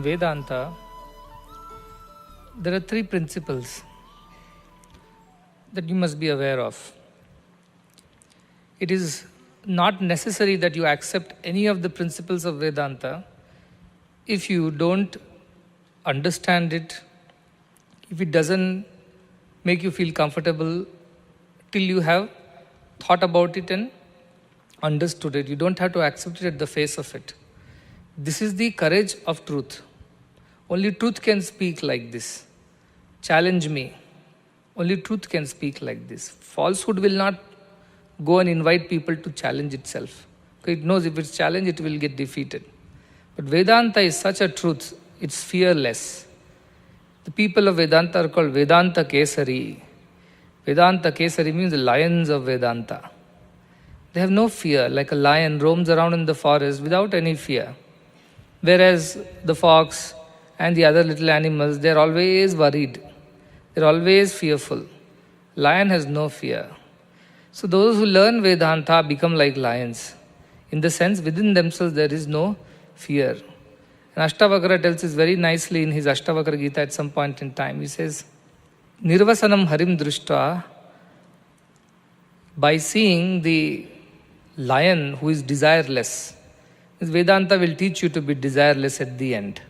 In Vedanta, there are three principles that you must be aware of. It is not necessary that you accept any of the principles of Vedanta if you don't understand it, if it doesn't make you feel comfortable till you have thought about it and understood it. You don't have to accept it at the face of it. This is the courage of truth. Only truth can speak like this. Challenge me. Only truth can speak like this. Falsehood will not go and invite people to challenge itself. Because it knows if it's challenged, it will get defeated. But Vedanta is such a truth, it's fearless. The people of Vedanta are called Vedanta Kesari. Vedanta Kesari means the lions of Vedanta. They have no fear, like a lion roams around in the forest without any fear. Whereas the fox and the other little animals, they are always worried. They are always fearful. Lion has no fear. So those who learn Vedanta become like lions. In the sense, within themselves there is no fear. And Ashtavakra tells this very nicely in his Ashtavakra Gita at some point in time. He says, Nirvasanam harim drushta, by seeing the lion who is desireless. Vedanta will teach you to be desireless at the end.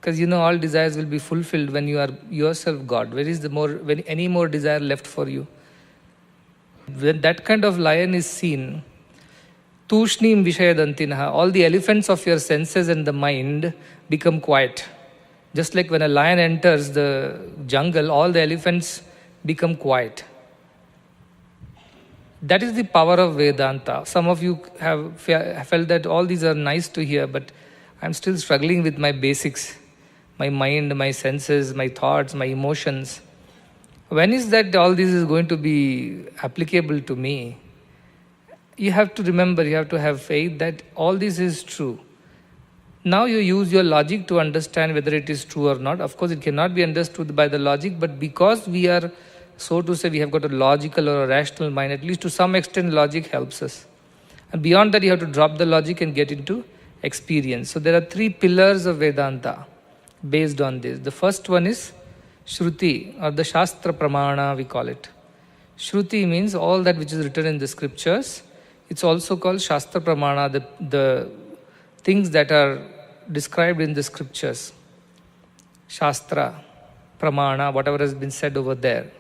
Because all desires will be fulfilled when you are yourself God. Where is when any more desire left for you? When that kind of lion is seen, tushnim vishayadantinaha, all the elephants of your senses and the mind become quiet. Just like when a lion enters the jungle, all the elephants become quiet. That is the power of Vedanta. Some of you have felt that all these are nice to hear, but I'm still struggling with my basics, my mind, my senses, my thoughts, my emotions. When is that all this is going to be applicable to me? You have to remember, you have to have faith that all this is true. Now you use your logic to understand whether it is true or not. Of course, it cannot be understood by the logic, but because we are, so to say, we have got a logical or a rational mind, at least to some extent logic helps us. And beyond that, you have to drop the logic and get into experience. So there are three pillars of Vedanta based on this. The first one is Shruti, or the Shastra Pramana we call it. Shruti means all that which is written in the scriptures. It's also called Shastra Pramana, the things that are described in the scriptures. Shastra, Pramana, whatever has been said over there.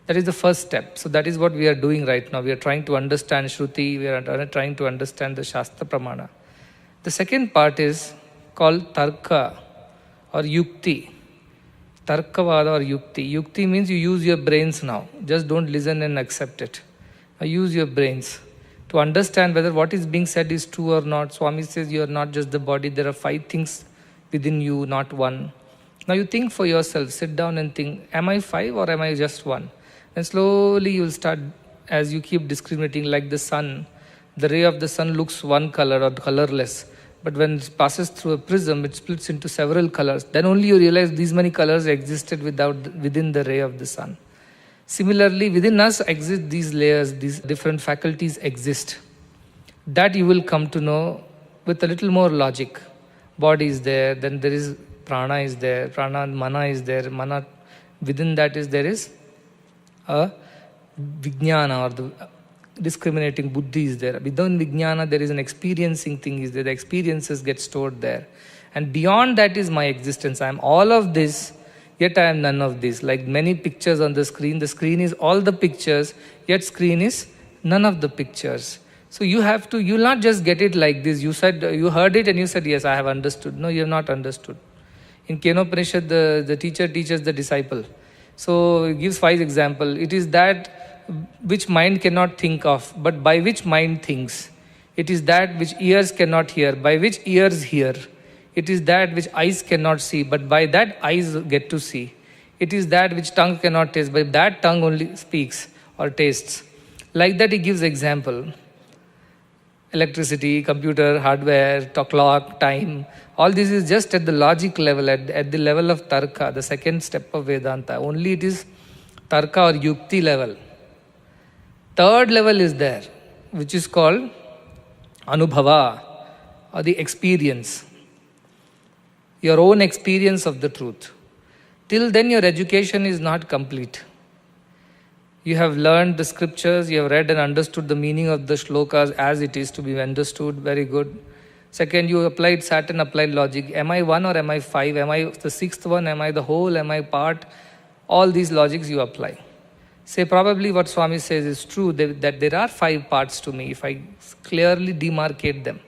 That is the first step. So that is what we are doing right now. We are trying to understand Shruti, we are trying to understand the Shastra Pramana. The second part is called Tarka or Yukti. Tarkavada or Yukti. Yukti means you use your brains now. Just don't listen and accept it. Now use your brains to understand whether what is being said is true or not. Swami says you are not just the body. There are 5 things within you, not one. Now you think for yourself. Sit down and think, am I 5 or am I just 1? And slowly you will start, as you keep discriminating, like the sun. The ray of the sun looks one color or colorless. But when it passes through a prism, it splits into several colors. Then only you realize these many colors existed within the ray of the sun. Similarly, within us exist these layers, these different faculties exist. That you will come to know with a little more logic. Body is there, then there is prana is there, prana, mana is there, mana, within that there is a vijnana or the discriminating buddhi is there. Within vijnana there is an experiencing thing is there, the experiences get stored there. And beyond that is my existence. I am all of this, yet I am none of this. Like many pictures on the screen is all the pictures, yet screen is none of the pictures. So you will not just get it like this. You heard it and you said, yes, I have understood. No, you have not understood. In Kenopanishad, the teacher teaches the disciple. So he gives 5 examples. It is that which mind cannot think of, but by which mind thinks. It is that which ears cannot hear, by which ears hear. It is that which eyes cannot see, but by that eyes get to see. It is that which tongue cannot taste, but that tongue only speaks or tastes. Like that he gives example. Electricity, computer, hardware, clock, time. All this is just at the logic level, at the level of Tarka, the second step of Vedanta. Only it is Tarka or Yukti level. Third level is there, which is called Anubhava or the experience. your own experience of the truth. Till then your education is not complete. You have learned the scriptures, you have read and understood the meaning of the shlokas as it is to be understood, very good. Second, you applied Saturn, applied logic. Am I one or am I five? Am I the sixth one? Am I the whole? Am I part? All these logics you apply. Say probably what Swami says is true, that there are 5 parts to me. If I clearly demarcate them,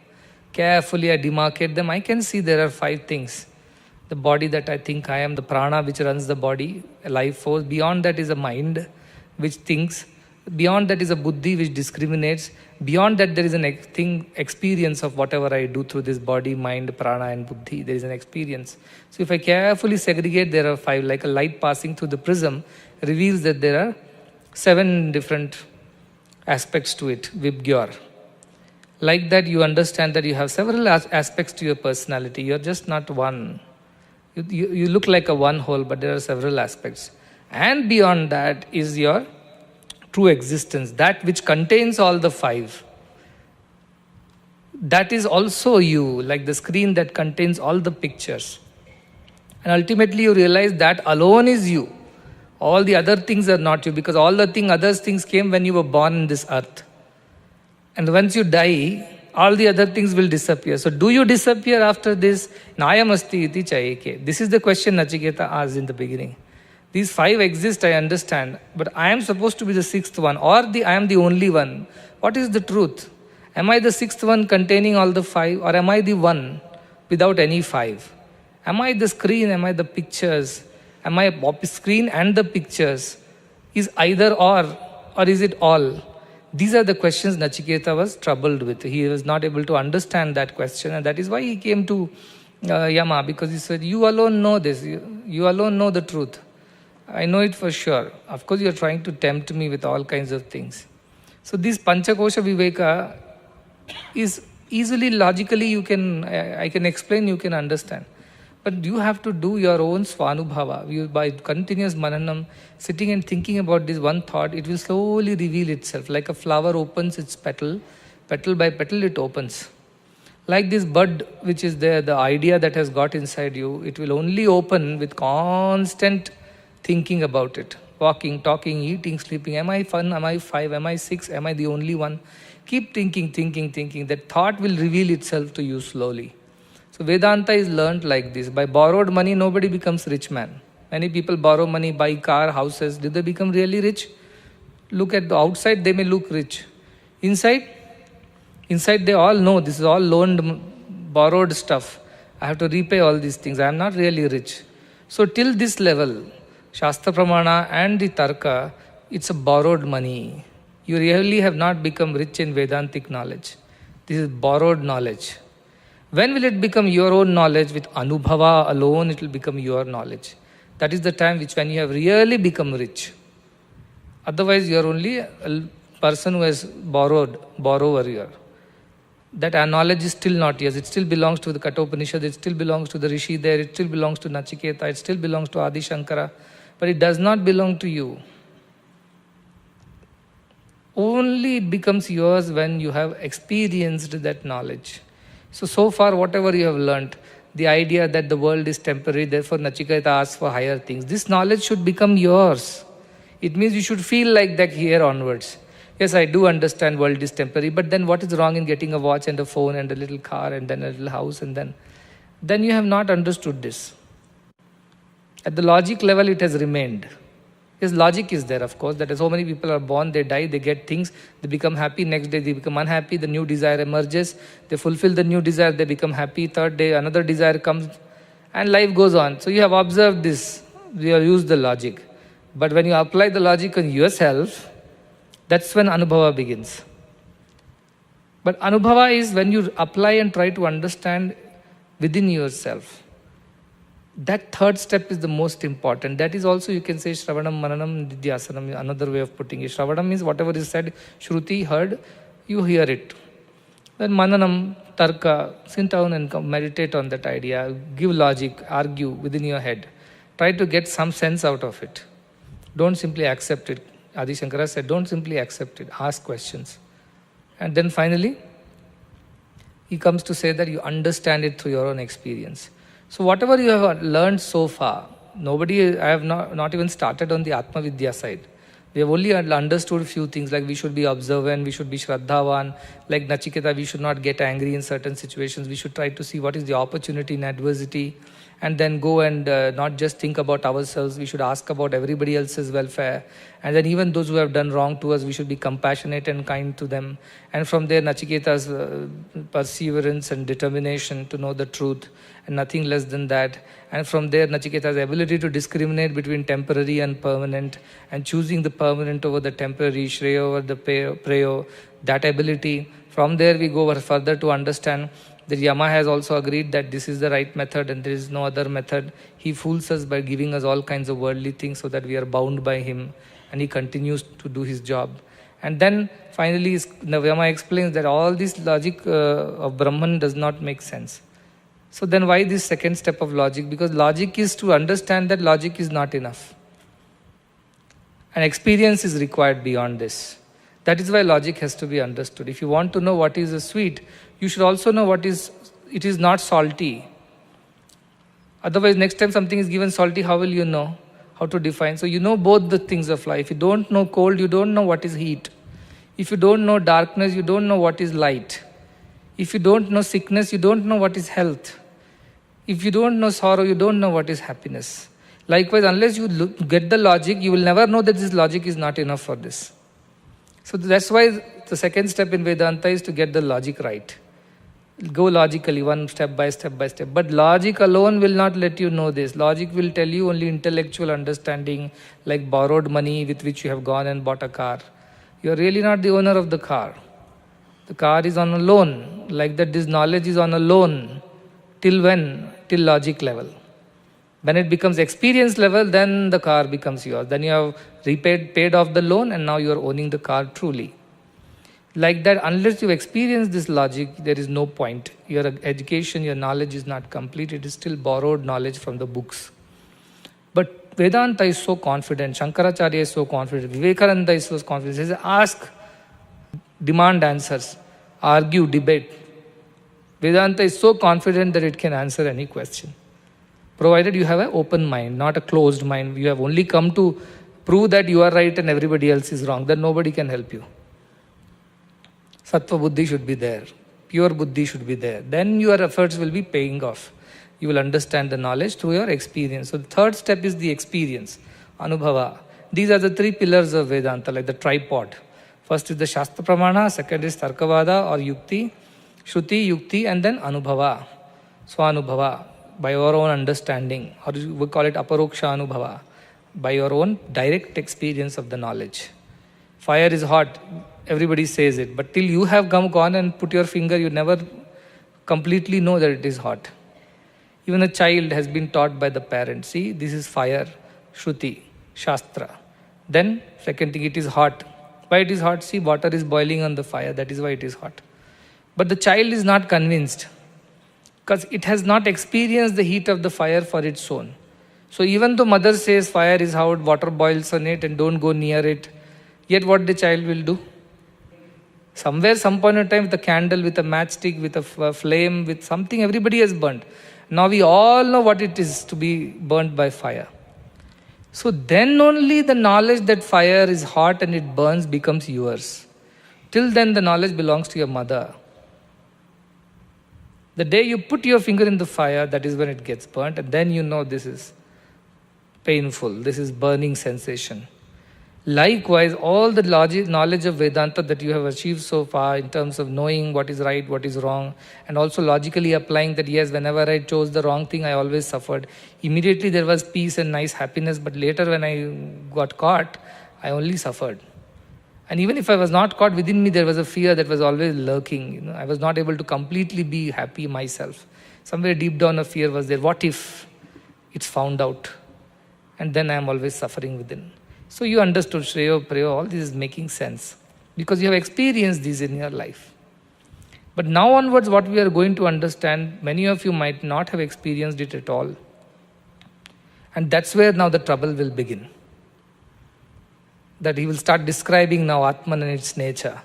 carefully I demarcate them, I can see there are 5 things. The body that I think I am, the prana which runs the body, a life force. Beyond that is a mind which thinks. Beyond that is a buddhi which discriminates. Beyond that there is an experience of whatever I do through this body, mind, prana and buddhi. There is an experience. So if I carefully segregate, there are 5, like a light passing through the prism reveals that there are 7 different aspects to it, Vibgyor. Like that you understand that you have several aspects to your personality. You are just not one. You look like a one whole, but there are several aspects. And beyond that is your true existence, that which contains all the 5. That is also you, like the screen that contains all the pictures. And ultimately you realize that alone is you. All the other things are not you, because all the other things came when you were born in this earth. And once you die, all the other things will disappear. So do you disappear after this? Nayamasti iti chayike. This is the question Nachiketa asked in the beginning. These 5 exist, I understand, but I am supposed to be the 6th one, or I am the only one. What is the truth? Am I the 6th one containing all the 5, or am I the one without any 5? Am I the screen? Am I the pictures? Am I a screen and the pictures? Is either or is it all? These are the questions Nachiketa was troubled with. He was not able to understand that question, and that is why he came to Yama, because he said, you alone know this, you alone know the truth. I know it for sure. Of course, you are trying to tempt me with all kinds of things. So this Panchakosha Viveka is easily, logically, I can explain, you can understand. But you have to do your own svanubhava. By continuous mananam, sitting and thinking about this one thought, it will slowly reveal itself. Like a flower opens its petal by petal it opens. Like this bud which is there, the idea that has got inside you, it will only open with constant thinking about it. Walking, talking, eating, sleeping. Am I fun? Am I 5? Am I 6? Am I the only one? Keep thinking. That thought will reveal itself to you slowly. So Vedanta is learned like this. By borrowed money, nobody becomes rich man. Many people borrow money, buy car, houses. Do they become really rich? Look at the outside, they may look rich. Inside they all know this is all loaned, borrowed stuff. I have to repay all these things. I am not really rich. So till this level, Shastra Pramana and the Tarka, it's a borrowed money. You really have not become rich in Vedantic knowledge. This is borrowed knowledge. When will it become your own knowledge? With Anubhava alone, it will become your knowledge. That is the time when you have really become rich. Otherwise, you are only a person who has borrower here. That our knowledge is still not yours. It still belongs to the KATHOPANISHAD, it still belongs to the Rishi there, it still belongs to Nachiketa, it still belongs to Adi Shankara, but it does not belong to you. Only it becomes yours when you have experienced that knowledge. So far, whatever you have learnt, the idea that the world is temporary, therefore Nachiketa asks for higher things, this knowledge should become yours. It means you should feel like that here onwards. Yes, I do understand world is temporary, but then what is wrong in getting a watch and a phone and a little car and then a little house, and then you have not understood this. At the logic level, it has remained. Yes, logic is there, of course, that so many people are born, they die, they get things, they become happy, next day they become unhappy, the new desire emerges, they fulfill the new desire, they become happy, third day another desire comes, and life goes on. So you have observed this, you have used the logic. But when you apply the logic on yourself, that's when Anubhava begins. But Anubhava is when you apply and try to understand within yourself. That third step is the most important. That is also, you can say, Shravanam, Mananam, Nidhyasanam, another way of putting it. Shravanam means whatever is said, Shruti, heard, you hear it. Then Mananam, Tarka, sit down and meditate on that idea, give logic, argue within your head. Try to get some sense out of it. Don't simply accept it. Adi Shankara said, don't simply accept it, ask questions. And then finally, he comes to say that you understand it through your own experience. So whatever you have learned so far, I have not even started on the Atma Vidya side. We have only understood a few things, like we should be observant, we should be Shraddhavan, like Nachiketa, we should not get angry in certain situations, we should try to see what is the opportunity in adversity, and then go and not just think about ourselves, we should ask about everybody else's welfare, and then even those who have done wrong to us, we should be compassionate and kind to them. And from there, Nachiketa's perseverance and determination to know the truth, and nothing less than that. And from there, Nachiketa's ability to discriminate between temporary and permanent, and choosing the permanent over the temporary, Shreya over the Preyo, that ability. From there, we go further to understand that Yama has also agreed that this is the right method and there is no other method. He fools us by giving us all kinds of worldly things so that we are bound by him, and he continues to do his job. And then finally, Yama explains that all this logic of Brahman does not make sense. So then why this second step of logic? Because logic is to understand that logic is not enough. And experience is required beyond this. That is why logic has to be understood. If you want to know what is a sweet, you should also know it is not salty. Otherwise, next time something is given salty, how will you know how to define? So you know both the things of life. If you don't know cold, you don't know what is heat. If you don't know darkness, you don't know what is light. If you don't know sickness, you don't know what is health. If you don't know sorrow, you don't know what is happiness. Likewise, unless you get the logic, you will never know that this logic is not enough for this. So that's why the second step in Vedanta is to get the logic right. Go logically, one step by step by step. But logic alone will not let you know this. Logic will tell you only intellectual understanding, like borrowed money with which you have gone and bought a car. You are really not the owner of the car. The car is on a loan, like that this knowledge is on a loan. Till when? Till logic level. When it becomes experience level, then the car becomes yours. Then you have paid off the loan, and now you are owning the car truly. Like that, unless you experience this logic, there is no point. Your education, your knowledge is not complete. It is still borrowed knowledge from the books. But Vedanta is so confident. Shankaracharya is so confident. Vivekananda is so confident. He says, ask, demand answers, argue, debate. Vedanta is so confident that it can answer any question. Provided you have an open mind, not a closed mind. You have only come to prove that you are right and everybody else is wrong. Then nobody can help you. Sattva buddhi should be there. Pure buddhi should be there. Then your efforts will be paying off. You will understand the knowledge through your experience. So the third step is the experience, anubhava. These are the three pillars of Vedanta, like the tripod. First is the Shastra Pramana, second is Tarkavada or Yukti, Shruti, Yukti, and then Anubhava, Swanubhava, by your own understanding, or we call it Aparoksha Anubhava, by your own direct experience of the knowledge. Fire is hot, everybody says it, but till you have gone and put your finger, you never completely know that it is hot. Even a child has been taught by the parents, see, this is fire, Shruti, Shastra. Then, second thing, it is hot. Why it is hot? See, water is boiling on the fire, that is why it is hot. But the child is not convinced, because it has not experienced the heat of the fire for its own. So even though mother says fire is hot, water boils on it and don't go near it, yet what the child will do? Somewhere, some point in time, with a candle, with a matchstick, with a flame, with something, everybody has burnt. Now we all know what it is to be burnt by fire. So then only the knowledge that fire is hot and it burns becomes yours. Till then the knowledge belongs to your mother. The day you put your finger in the fire, that is when it gets burnt, and then you know this is painful, this is burning sensation. Likewise, all the knowledge of Vedanta that you have achieved so far in terms of knowing what is right, what is wrong, and also logically applying that yes, whenever I chose the wrong thing, I always suffered. Immediately there was peace and nice happiness, but later when I got caught, I only suffered. And even if I was not caught, within me there was a fear that was always lurking. I was not able to completely be happy myself. Somewhere deep down a fear was there. What if it's found out? And then I am always suffering within. So you understood Shreya, Preya, all this is making sense. Because you have experienced these in your life. But now onwards, what we are going to understand, many of you might not have experienced it at all. And that's where now the trouble will begin. That he will start describing now Atman and its nature.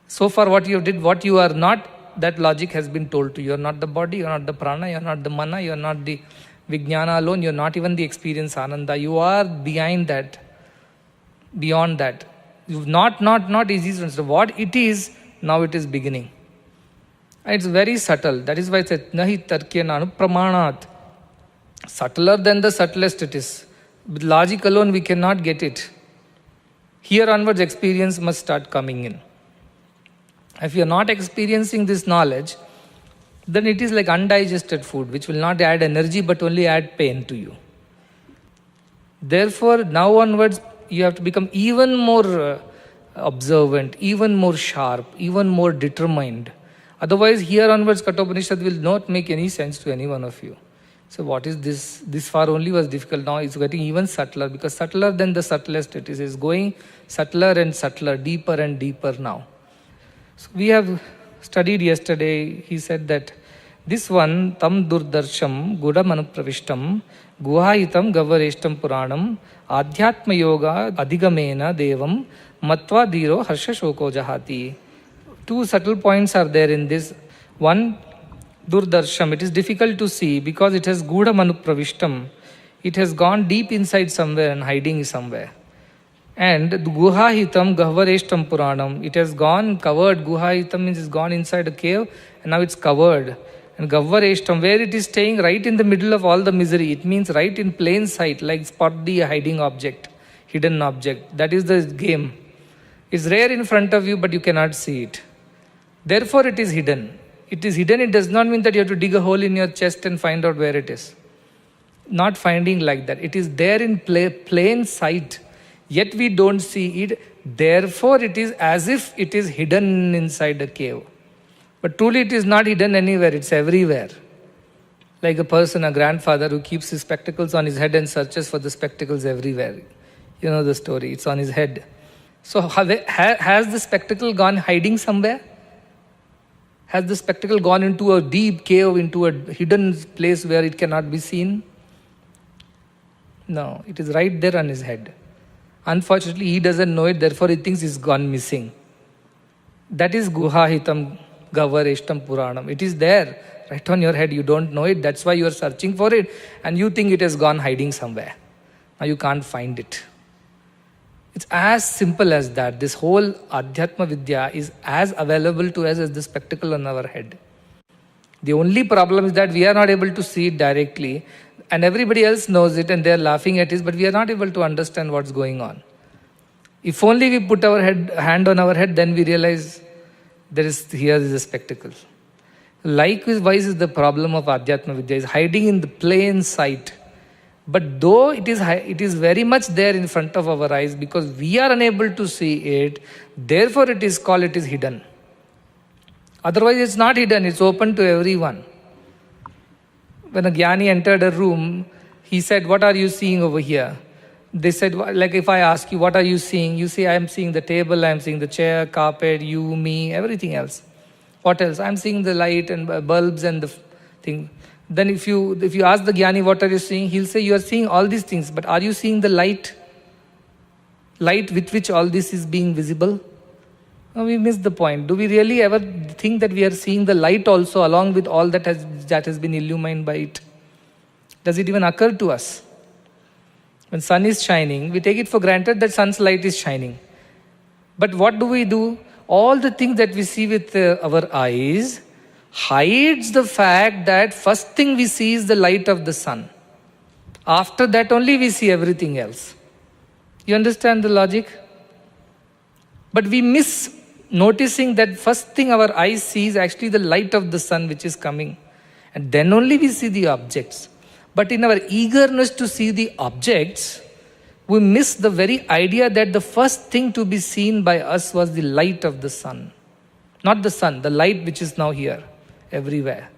So far what you did, what you are not that logic has been told to you. You're not the body, you're not the prana, you're not the mana, you're not the vijnana alone, you're not even the experience ananda. You are behind that, beyond that. You've not easy to understand. What it is, now it is beginning. And it's very subtle. That is why it says, nahi tarkyena anupramanat. Subtler than the subtlest it is. With logic alone we cannot get it. Here onwards experience must start coming in. If you are not experiencing this knowledge, then it is like undigested food, which will not add energy but only add pain to you. Therefore, now onwards, you have to become even more observant, even more sharp, even more determined. Otherwise, here onwards, Kathopanishad will not make any sense to any one of you. So what is this? This far only was difficult. Now it's getting even subtler, because subtler than the subtlest it is. It's going subtler and subtler, deeper and deeper now. So we have studied yesterday, he said that this one, tam durdarsham gudam anupravishtam guhayitam gavareshtam puranam adhyatma yoga adhigamena devam matva dhiro harsha shoko jahati. Two subtle points are there in this. One, durdarsham, it is difficult to see because it has gudam anupravishtam. It has gone deep inside somewhere and hiding somewhere. And guhahitam gavareshtam puranam, it has gone covered. Guhahitam means it's gone inside a cave and now it's covered. And gavareshtam, where it is staying right in the middle of all the misery, it means right in plain sight, like spot the hiding object, hidden object. That is the game. It's rare in front of you, but you cannot see it. Therefore it is hidden. It is hidden, it does not mean that you have to dig a hole in your chest and find out where it is. Not finding like that. It is there in plain sight. Yet we don't see it, therefore it is as if it is hidden inside a cave. But truly it is not hidden anywhere, it's everywhere. Like a person, a grandfather who keeps his spectacles on his head and searches for the spectacles everywhere. You know the story, it's on his head. So has the spectacle gone hiding somewhere? Has the spectacle gone into a deep cave, into a hidden place where it cannot be seen? No, it is right there on his head. Unfortunately, he doesn't know it, therefore he thinks it's gone missing. That is guhahitam gavareshtam puranam. It is there, right on your head, you don't know it, that's why you are searching for it, and you think it has gone hiding somewhere. Now you can't find it. It's as simple as that. This whole Adhyatma Vidya is as available to us as the spectacle on our head. The only problem is that we are not able to see it directly, and everybody else knows it and they are laughing at it, but we are not able to understand what's going on. If only we put our hand on our head, then we realize here is a spectacle. Likewise is the problem of Adhyatma Vidya, is hiding in the plain sight. But though it is very much there in front of our eyes, because we are unable to see it, therefore it is hidden. Otherwise it's not hidden, it's open to everyone. When a Jnani entered a room, he said, what are you seeing over here? They said, like if I ask you, what are you seeing? You say, I am seeing the table, I am seeing the chair, carpet, you, me, everything else. What else? I am seeing the light and bulbs and the thing. Then if you ask the Jnani, what are you seeing? He'll say, you are seeing all these things, but are you seeing the light? Light with which all this is being visible? No, we missed the point. Do we really ever think that we are seeing the light also along with all that has been illumined by it? Does it even occur to us? When sun is shining, we take it for granted that sun's light is shining. But what do? All the things that we see with our eyes hides the fact that first thing we see is the light of the sun. After that only we see everything else. You understand the logic? But we miss noticing that first thing our eyes see is actually the light of the sun which is coming. And then only we see the objects. But in our eagerness to see the objects, we miss the very idea that the first thing to be seen by us was the light of the sun. Not the sun, the light which is now here, everywhere.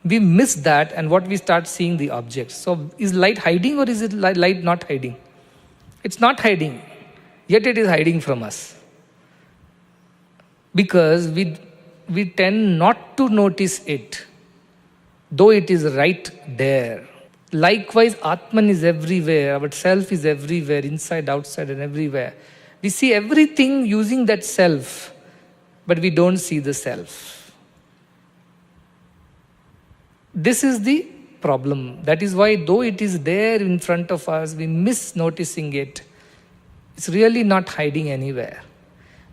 We miss that, and what we start seeing the objects. So is light hiding or is it light not hiding? It's not hiding, yet it is hiding from us. Because we tend not to notice it, though it is right there. Likewise, Atman is everywhere, our self is everywhere, inside, outside and everywhere. We see everything using that self, but we don't see the self. This is the problem. That is why, though it is there in front of us, we miss noticing it. It's really not hiding anywhere.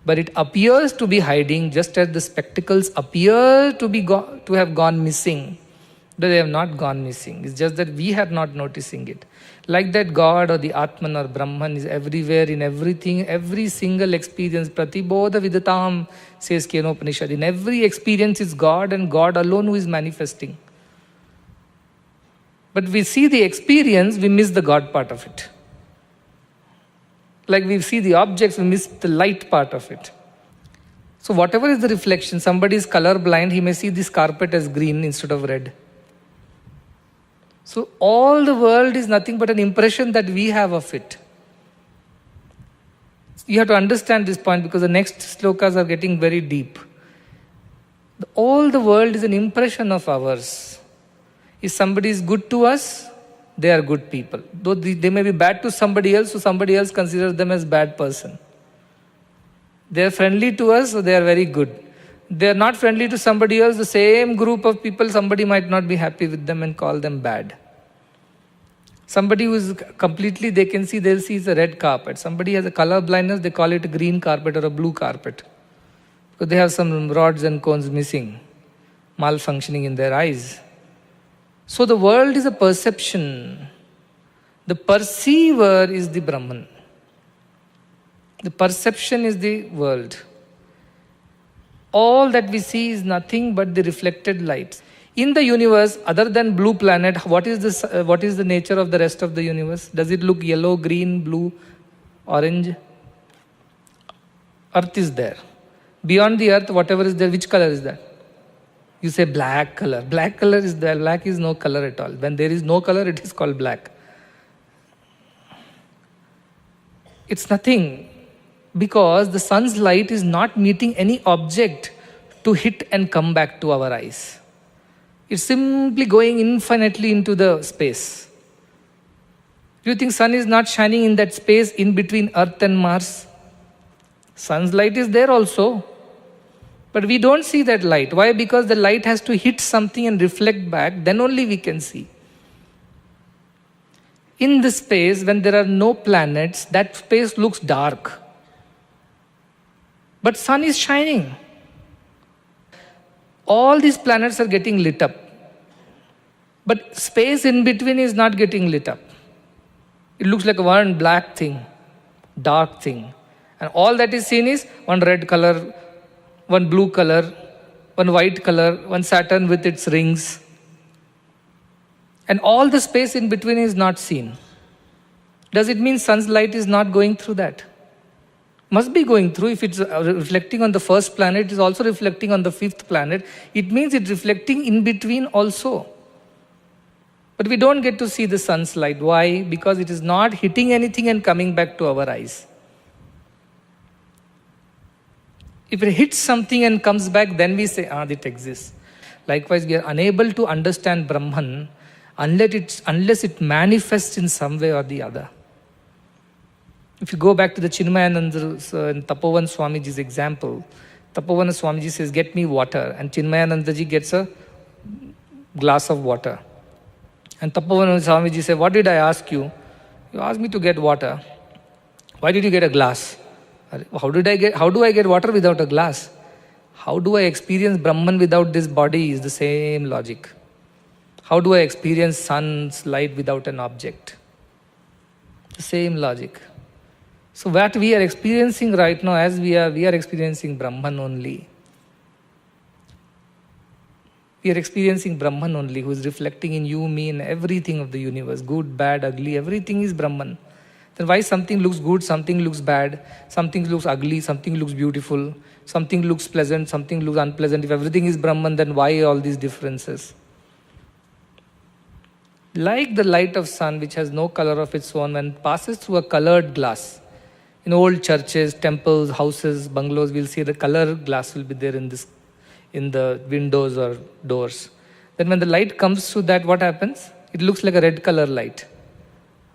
But it appears to be hiding, just as the spectacles appear to have gone missing. But they have not gone missing. It's just that we are not noticing it. Like that God or the Atman or Brahman is everywhere in everything, every single experience. Pratibodha vidatam, says Upanishad. In every experience is God, and God alone who is manifesting. But we see the experience, we miss the God part of it. Like we see the objects, we miss the light part of it. So whatever is the reflection, somebody is color blind, he may see this carpet as green instead of red. So all the world is nothing but an impression that we have of it. You have to understand this point, because the next slokas are getting very deep. All the world is an impression of ours. If somebody is good to us, they are good people. Though they may be bad to somebody else, so somebody else considers them as bad person. They are friendly to us, so they are very good. They are not friendly to somebody else, the same group of people, somebody might not be happy with them and call them bad. Somebody who is completely, they'll see it's a red carpet. Somebody has a color blindness, they call it a green carpet or a blue carpet. Because they have some rods and cones missing, malfunctioning in their eyes. So the world is a perception. The perceiver is the Brahman. The perception is the world. All that we see is nothing but the reflected light. In the universe, other than blue planet, what is the nature of the rest of the universe? Does it look yellow, green, blue, orange? Earth is there. Beyond the earth, whatever is there, which color is that? You say black color. Black color is there. Black is no color at all. When there is no color, it is called black. It's nothing, because the sun's light is not meeting any object to hit and come back to our eyes. It's simply going infinitely into the space. Do you think sun is not shining in that space in between Earth and Mars? Sun's light is there also. But we don't see that light. Why? Because the light has to hit something and reflect back, then only we can see. In the space, when there are no planets, that space looks dark. But sun is shining. All these planets are getting lit up. But space in between is not getting lit up. It looks like one black thing, dark thing. And all that is seen is one red color, one blue color, one white color, one Saturn with its rings. And all the space in between is not seen. Does it mean sun's light is not going through that? Must be going through. If it's reflecting on the first planet, it is also reflecting on the fifth planet. It means it's reflecting in between also. But we don't get to see the sun's light. Why? Because it is not hitting anything and coming back to our eyes. If it hits something and comes back, then we say, it exists. Likewise, we are unable to understand Brahman unless it manifests in some way or the other. If you go back to the Chinmayananda and Tapovan Swamiji's example, Tapovan Swamiji says, get me water. And Chinmayanandaji gets a glass of water. And Tapovan Swamiji said, what did I ask you? You asked me to get water. Why did you get a glass? How do I get water without a glass? How do I experience Brahman without this body is the same logic. How do I experience sun's light without an object? The same logic. So what we are experiencing right now, as we are experiencing Brahman only. We are experiencing Brahman only, who is reflecting in you, me, and everything of the universe. Good, bad, ugly, everything is Brahman. Then why something looks good, something looks bad, something looks ugly, something looks beautiful, something looks pleasant, something looks unpleasant? If everything is Brahman, then why all these differences? Like the light of sun, which has no color of its own, when it passes through a colored glass. In old churches, temples, houses, bungalows, we'll see the color glass will be there in the windows or doors. Then when the light comes through that, what happens? It looks like a red color light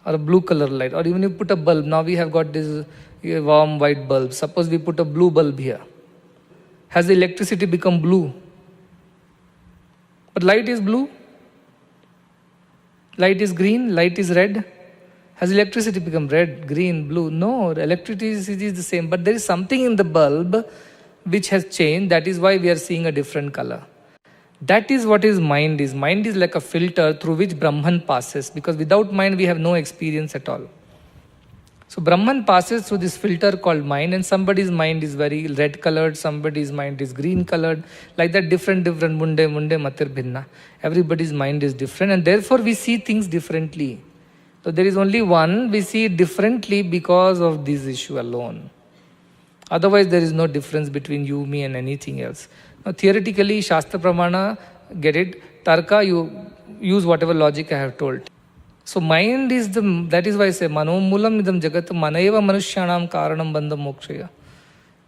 or a blue color light, or even you put a bulb. Now we have got this warm white bulb. Suppose we put a blue bulb here. Has the electricity become blue? But light is blue. Light is green, light is red. Has electricity become red, green, blue? No, electricity is the same. But there is something in the bulb which has changed. That is why we are seeing a different color. That is what his mind is. Mind is like a filter through which Brahman passes. Because without mind, we have no experience at all. So Brahman passes through this filter called mind, and somebody's mind is very red colored, somebody's mind is green colored, like that different munde matir bhinna. Everybody's mind is different, and therefore we see things differently. So there is only one, we see it differently because of this issue alone. Otherwise there is no difference between you, me and anything else. Now theoretically, Shastra Pramana, get it, Tarka, you use whatever logic I have told. So mind is that is why I say, Mano Mulam idam jagat manayeva manushyanam karanam bandham mokshaya.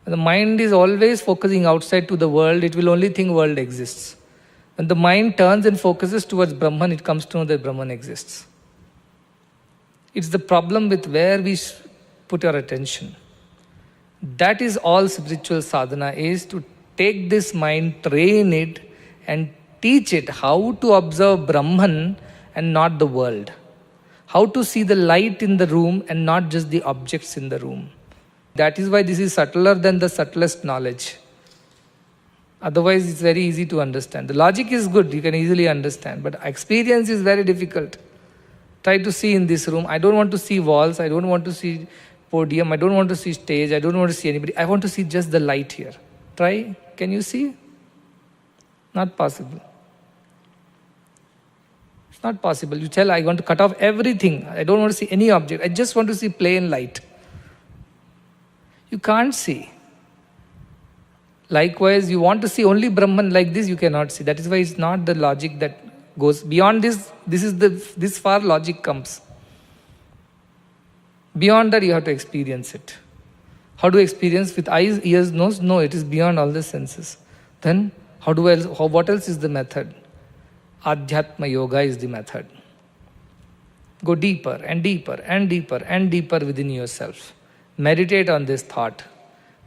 The mind is always focusing outside to the world, it will only think world exists. When the mind turns and focuses towards Brahman, it comes to know that Brahman exists. It's the problem with where we put our attention. That is all spiritual sadhana is, to take this mind, train it, and teach it how to observe Brahman and not the world. How to see the light in the room and not just the objects in the room. That is why this is subtler than the subtlest knowledge. Otherwise, it's very easy to understand. The logic is good, you can easily understand, but experience is very difficult. Try to see in this room. I don't want to see walls, I don't want to see podium, I don't want to see stage, I don't want to see anybody. I want to see just the light here. Try. Can you see? Not possible. It's not possible. You tell, I want to cut off everything. I don't want to see any object. I just want to see plain light. You can't see. Likewise, you want to see only Brahman like this, you cannot see. That is why it's not the logic that goes beyond this. This far logic comes. Beyond that, you have to experience it. How do you experience? With eyes, ears, nose? No, it is beyond all the senses. Then, what else is the method? Adhyatma yoga is the method. Go deeper and deeper and deeper and deeper within yourself. Meditate on this thought.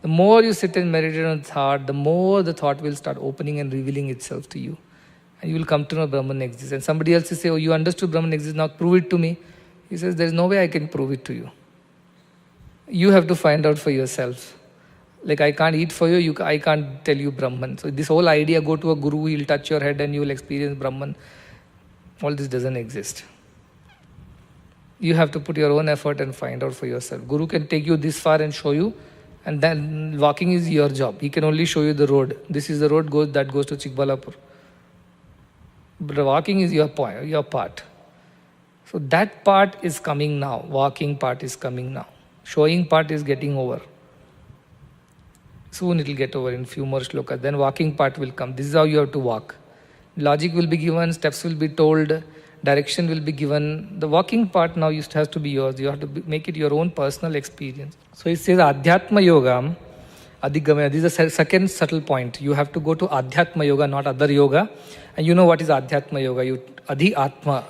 The more you sit and meditate on the thought, the more the thought will start opening and revealing itself to you. And you will come to know Brahman exists. And somebody else will say, oh, you understood Brahman exists, now prove it to me. He says, there is no way I can prove it to you. You have to find out for yourself. Like I can't eat for you, I can't tell you Brahman. So this whole idea, go to a guru, he'll touch your head and you will experience Brahman. All this doesn't exist. You have to put your own effort and find out for yourself. Guru can take you this far and show you, and then walking is your job. He can only show you the road. This is the road that goes to Chikbalapur. But walking is your part. So that part is coming now. Walking part is coming now. Showing part is getting over. Soon it will get over in few more shlokas. Then walking part will come. This is how you have to walk. Logic will be given, steps will be told, direction will be given. The walking part now has to be yours. You have to make it your own personal experience. So it says Adhyatma Yoga, Adhigamaya. This is the second subtle point. You have to go to Adhyatma Yoga, not other yoga. And you know what is Adhyatma Yoga? Adhi Atma,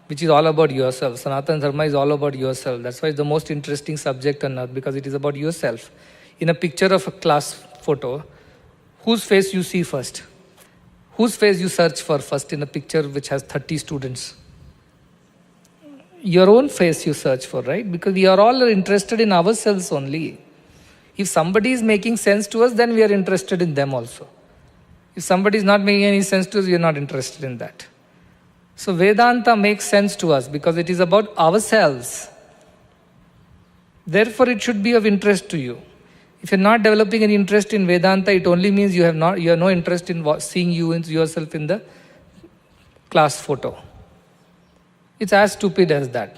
which is all about yourself. Sanatana Dharma is all about yourself. That's why it's the most interesting subject on earth, because it is about yourself. In a picture of a class photo, whose face you see first? Whose face you search for first in a picture which has 30 students? Your own face you search for, right? Because we are all interested in ourselves only. If somebody is making sense to us, then we are interested in them also. If somebody is not making any sense to us, we are not interested in that. So Vedanta makes sense to us because it is about ourselves. Therefore, it should be of interest to you. If you're not developing an interest in Vedanta, it only means you have no interest in seeing yourself in the class photo. It's as stupid as that.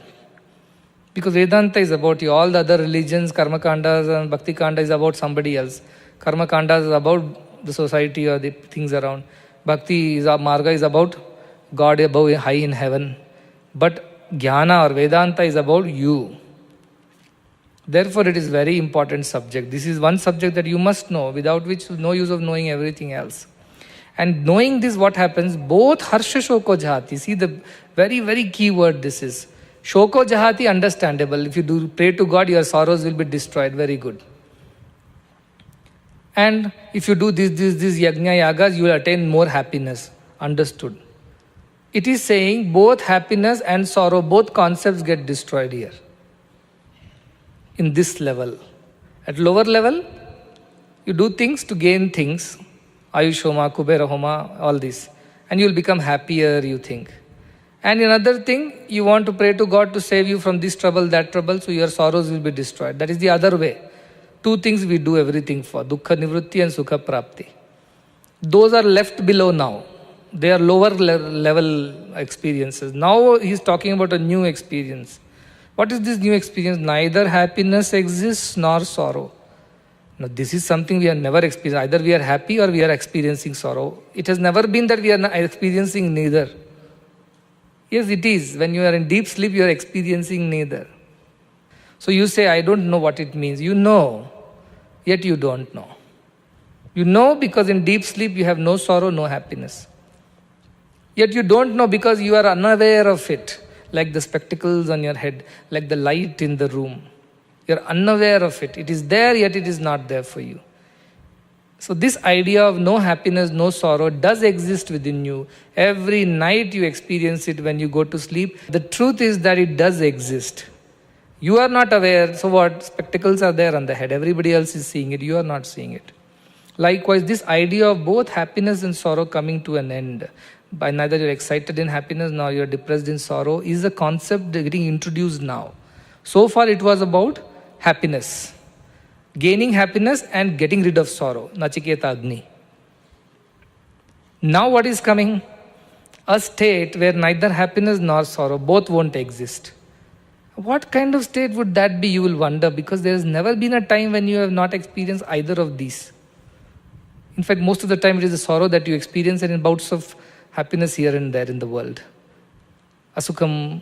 Because Vedanta is about you. All the other religions, Karma Kandas and Bhakti Kanda is about somebody else. Karma Kanda is about the society or the things around. Bhakti Marga is about God above, high in heaven. But Jnana or Vedanta is about you. Therefore, it is very important subject. This is one subject that you must know, without which no use of knowing everything else. And knowing this, what happens? Both Harsha Shoko Jahati. See the very, very key word this is. Shoko Jahati, understandable. If you pray to God, your sorrows will be destroyed. Very good. And if you do this yajna yagas, you will attain more happiness. Understood. It is saying both happiness and sorrow, both concepts get destroyed here. In this level. At lower level, you do things to gain things. Ayush Homa, Kubera Homa, all this. And you will become happier, you think. And another thing, you want to pray to God to save you from this trouble, that trouble, so your sorrows will be destroyed. That is the other way. Two things we do everything for, dukkha nivritti and sukha prapti. Those are left below now. They are lower level experiences. Now he is talking about a new experience. What is this new experience? Neither happiness exists nor sorrow. Now this is something we have never experienced. Either we are happy or we are experiencing sorrow. It has never been that we are not experiencing neither. Yes, it is. When you are in deep sleep, you are experiencing neither. So you say, I don't know what it means. You know, yet you don't know. You know because in deep sleep you have no sorrow, no happiness. Yet you don't know because you are unaware of it. Like the spectacles on your head, like the light in the room. You are unaware of it. It is there, yet it is not there for you. So this idea of no happiness, no sorrow does exist within you. Every night you experience it when you go to sleep. The truth is that it does exist. You are not aware, so what? Spectacles are there on the head. Everybody else is seeing it. You are not seeing it. Likewise, this idea of both happiness and sorrow coming to an end, by neither you're excited in happiness nor you're depressed in sorrow, is a concept getting introduced now. So far it was about happiness. Gaining happiness and getting rid of sorrow. Nachiketa Agni. Now what is coming? A state where neither happiness nor sorrow, both won't exist. What kind of state would that be, you will wonder, because there has never been a time when you have not experienced either of these. In fact, most of the time it is the sorrow that you experience and in bouts of happiness here and there in the world. Asukam,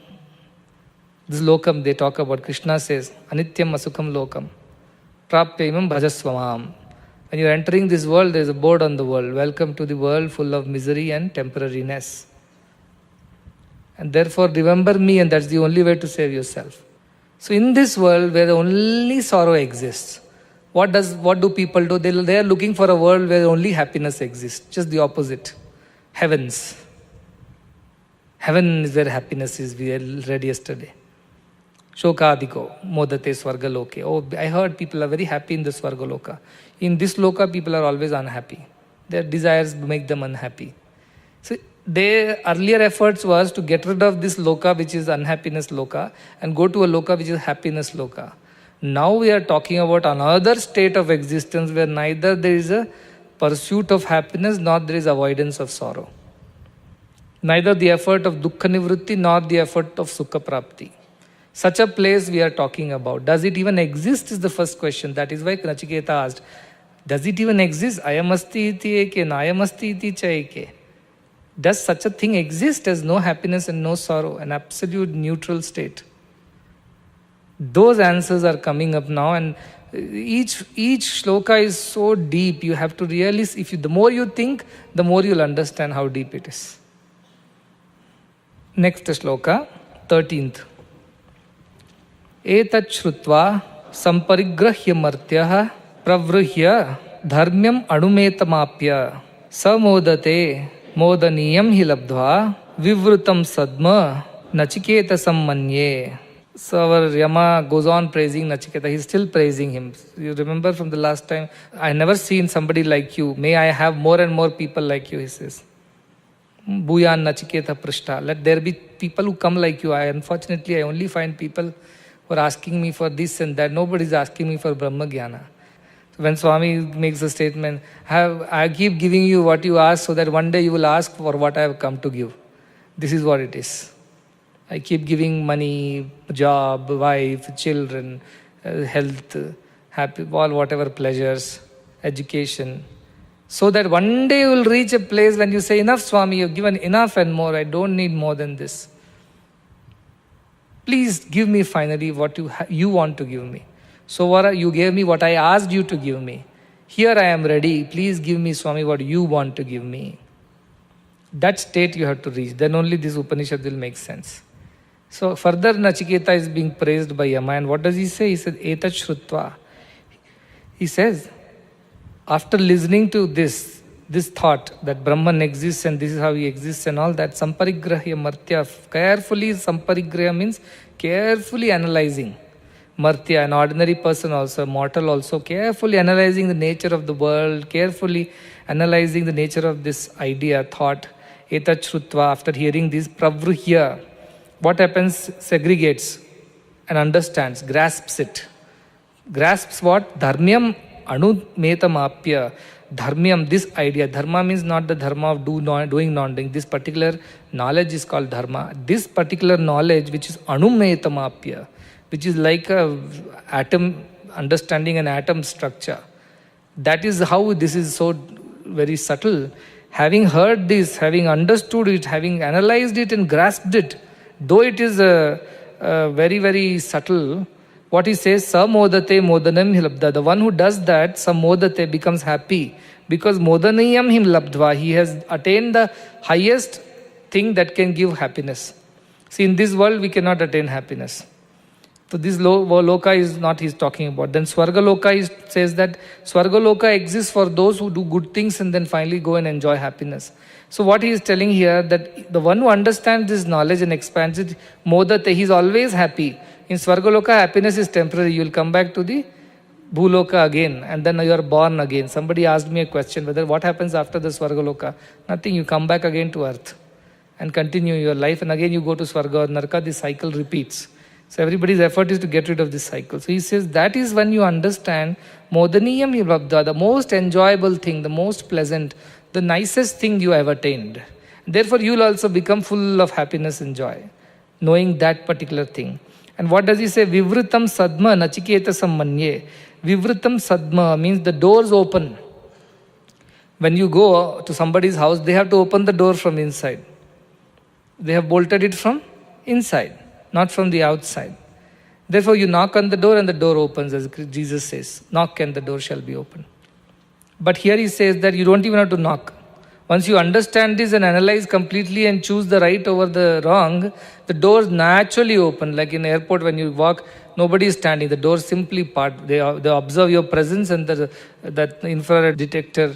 this lokam they talk about, Krishna says, Anityam asukam lokam, prapya imam bhajasvamam. When you are entering this world, there is a board on the world, welcome to the world full of misery and temporariness. And therefore remember me, and that's the only way to save yourself. So in this world where only sorrow exists, what do people do? They are looking for a world where only happiness exists, just the opposite. Heavens. Heaven is where happiness is, we read yesterday. Shokadiko, modate swargaloke. Oh, I heard people are very happy in the swargaloka. In this loka, people are always unhappy. Their desires make them unhappy. So their earlier efforts was to get rid of this loka, which is unhappiness loka, and go to a loka which is happiness loka. Now we are talking about another state of existence where neither there is a pursuit of happiness nor there is avoidance of sorrow. Neither the effort of dukkha nivritti nor the effort of sukha prapti. Such a place we are talking about. Does it even exist is the first question. That is why Nachiketa asked, does it even exist? Ayamasti iti eke, nayamasti iti cha eke. Does such a thing exist as no happiness and no sorrow, an absolute neutral state? Those answers are coming up now, and each shloka is so deep. You have to really, the more you think, the more you'll understand how deep it is. Next shloka, 13th. Etat shrutva samparigrahya martyah pravruhya dharmyam anumetamapya samodate modaniyam hi labdhva vivrutam sadma nachiketa sammanye. So our Yama goes on praising Nachiketa. He's still praising him. You remember from the last time, I never seen somebody like you. May I have more and more people like you, he says. Bhuyan Nachiketa Prishta. Let there be people who come like you. Unfortunately, I only find people who are asking me for this and that. Nobody is asking me for Brahma Jnana. So when Swami makes a statement, I keep giving you what you ask so that one day you will ask for what I have come to give. This is what it is. I keep giving money, job, wife, children, health, happy, all whatever pleasures, education. So that one day you will reach a place when you say, enough Swami, you have given enough and more, I don't need more than this. Please give me finally what you want to give me. So you gave me what I asked you to give me. Here I am ready, please give me Swami what you want to give me. That state you have to reach, then only this Upanishad will make sense. So further Nachiketa is being praised by Yama, and what does he say? He said, Etat Shrutva. He says, after listening to this this thought that Brahman exists and this is how he exists and all that, samparigrahya martya, carefully, samparigrahya means carefully analyzing. Martya, an ordinary person also, mortal also, carefully analyzing the nature of the world, carefully analyzing the nature of this idea, thought, etat shrutva, after hearing this, pravruhya, what happens? Segregates and understands, grasps it. Grasps what? Dharmyam anumetamapya. Dharmyam, this idea. Dharma means not the dharma of doing, non-doing. This particular knowledge is called dharma. This particular knowledge, which is anumetamapya, which is like a atom, understanding an atom structure. That is how this is so very subtle. Having heard this, having understood it, having analyzed it and grasped it, though it is very, very subtle, what he says, samodate modanam hi labdha. The one who does that, samodate, becomes happy. Because modaniyam him labdva, he has attained the highest thing that can give happiness. See, in this world we cannot attain happiness. So this loka is not he's talking about. Then Swargaloka says that Swargaloka exists for those who do good things and then finally go and enjoy happiness. So what he is telling here, that the one who understands this knowledge and expands it, modate, he is always happy. In Swargaloka, happiness is temporary. You will come back to the Bhuloka again and then you are born again. Somebody asked me a question, whether what happens after the Swargaloka? Nothing, you come back again to earth and continue your life and again you go to Swarga or Naraka, this cycle repeats. So everybody's effort is to get rid of this cycle. So he says that is when you understand Modaniyam Yabdha, the most enjoyable thing, the most pleasant, the nicest thing you have attained. Therefore you will also become full of happiness and joy, knowing that particular thing. And what does he say? Vivritam sadma nachiketa sammanye. Vivritam sadma means the doors open. When you go to somebody's house, they have to open the door from inside. They have bolted it from inside, not from the outside. Therefore you knock on the door and the door opens, as Jesus says, knock and the door shall be opened. But here he says that you don't even have to knock. Once you understand this and analyze completely and choose the right over the wrong, the doors naturally open. Like in airport when you walk, nobody is standing. The doors simply part. They observe your presence and that infrared detector,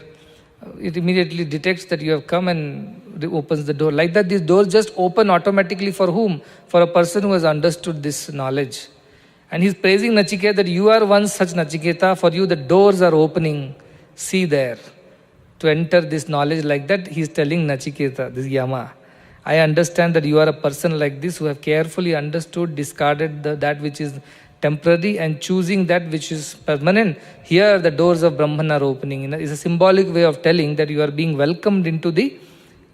it immediately detects that you have come and opens the door. Like that, these doors just open automatically for whom? For a person who has understood this knowledge. And he's praising Nachiketa that you are one such Nachiketa. For you the doors are opening. See there. To enter this knowledge like that, he is telling Nachiketa, this Yama, I understand that you are a person like this who have carefully understood, discarded that which is temporary and choosing that which is permanent. Here the doors of Brahman are opening. It's a symbolic way of telling that you are being welcomed into the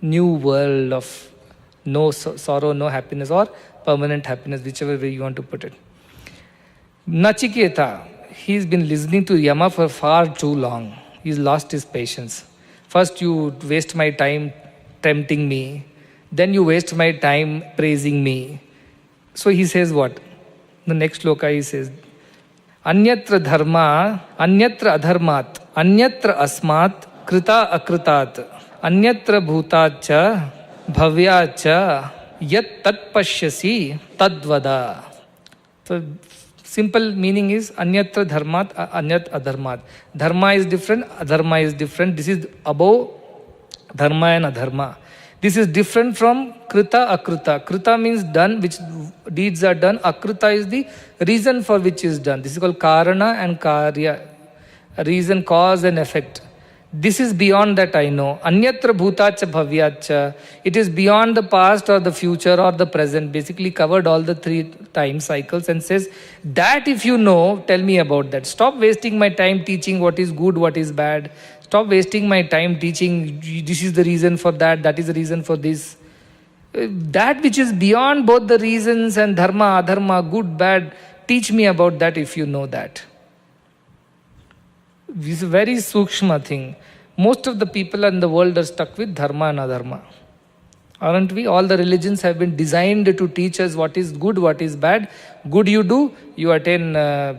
new world of no sorrow, no happiness, or permanent happiness, whichever way you want to put it. Nachiketa, he's been listening to Yama for far too long. He's lost his patience. First you waste my time tempting me, then you waste my time praising me. So he says what? The next sloka he says, Anyatra dharma, anyatra adharmat, anyatra asmat, krita akritat, anyatra bhutacha, bhavyacha, yat tat pashyasi, tadvada. So simple meaning is anyatra dharmat, anyat adharmat. Dharma is different, adharma is different. This is above dharma and adharma. This is different from krita akrita. Krita means done, which deeds are done. Akrita is the reason for which is done. This is called karana and karya. A reason, cause and effect. This is beyond that I know. Anyatra bhutacha bhavyacha. It is beyond the past or the future or the present. Basically covered all the three time cycles and says, that if you know, tell me about that. Stop wasting my time teaching what is good, what is bad. Stop wasting my time teaching this is the reason for that, that is the reason for this. That which is beyond both the reasons and dharma, adharma, good, bad, teach me about that if you know that. This is a very sukshma thing. Most of the people in the world are stuck with dharma and adharma. Aren't we? All the religions have been designed to teach us what is good, what is bad. Good you do, you attain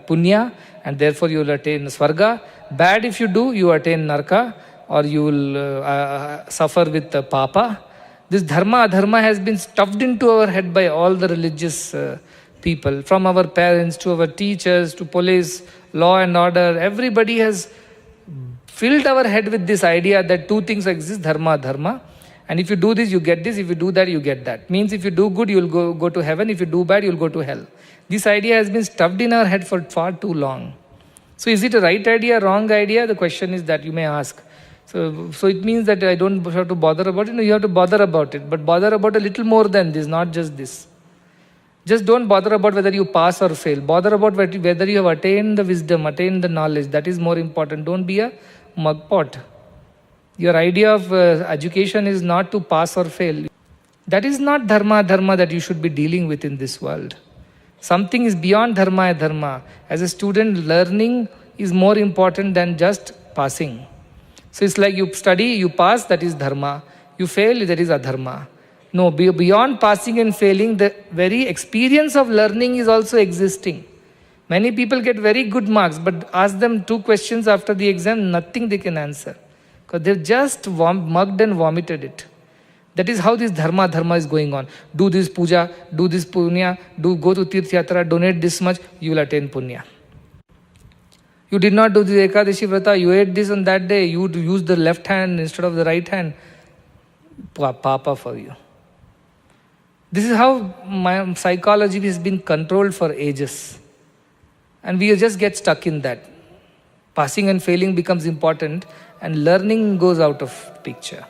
punya and therefore you will attain swarga. Bad if you do, you attain narka or you will suffer with papa. This dharma, adharma has been stuffed into our head by all the religious people. From our parents to our teachers to police, law and order. Everybody has filled our head with this idea that two things exist, dharma, dharma. And if you do this, you get this. If you do that, you get that. Means if you do good, you will go to heaven. If you do bad, you will go to hell. This idea has been stuffed in our head for far too long. So is it a right idea, wrong idea? The question is that you may ask. So it means that I don't have to bother about it. No, you have to bother about it. But bother about a little more than this, not just this. Just don't bother about whether you pass or fail. Bother about whether you have attained the wisdom, attained the knowledge. That is more important. Don't be a mugpot. Your idea of education is not to pass or fail. That is not dharma that you should be dealing with in this world. Something is beyond dharma. As a student, learning is more important than just passing. So it's like you study, you pass, that is dharma. You fail, that is adharma. No, beyond passing and failing, the very experience of learning is also existing. Many people get very good marks, but ask them 2 questions after the exam, nothing they can answer. Because they've just mugged and vomited it. That is how this dharma is going on. Do this puja, do this punya, go to Tirth Yatra, donate this much, you will attain punya. You did not do the Ekadashi Vrata, you ate this on that day, you use the left hand instead of the right hand. Papa for you. This is how my psychology has been controlled for ages. And we just get stuck in that. Passing and failing becomes important and learning goes out of picture.